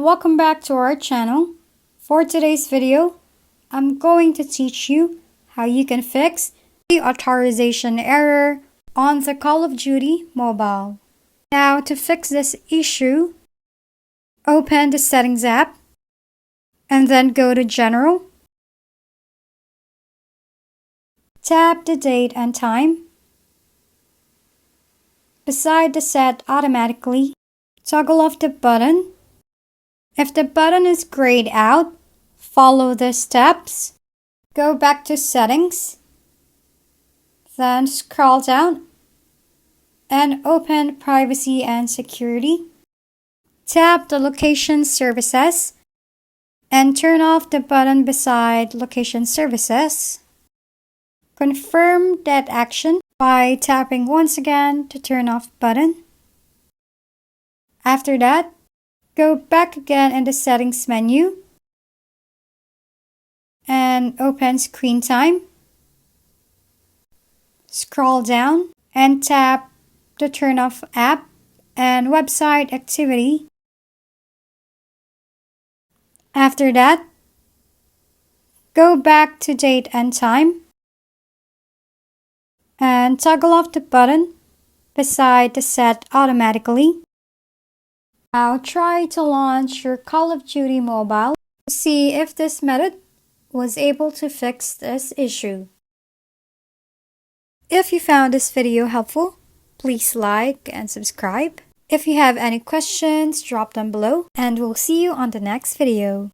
welcome back to our channel. For today's video, I'm going to teach you how you can fix the authorization error on the Call of Duty mobile. Now, to fix this issue, open the Settings app and then go to General. Tap the date and time. Beside the Set Automatically, toggle off the button. If the button is grayed out, follow the steps. Go back to Settings, then scroll down and open Privacy and Security. Tap the Location Services and turn off the button beside Location Services. Confirm that action by tapping once again to turn off button. After that, go back again in the Settings menu and open Screen Time. Scroll down and tap the Turn Off App and Website Activity. After that, go back to Date and Time and toggle off the button beside the Set Automatically. Now try to launch your Call of Duty mobile to see if this method was able to fix this issue. If you found this video helpful, please like and subscribe. If you have any questions, drop them below and we'll see you on the next video.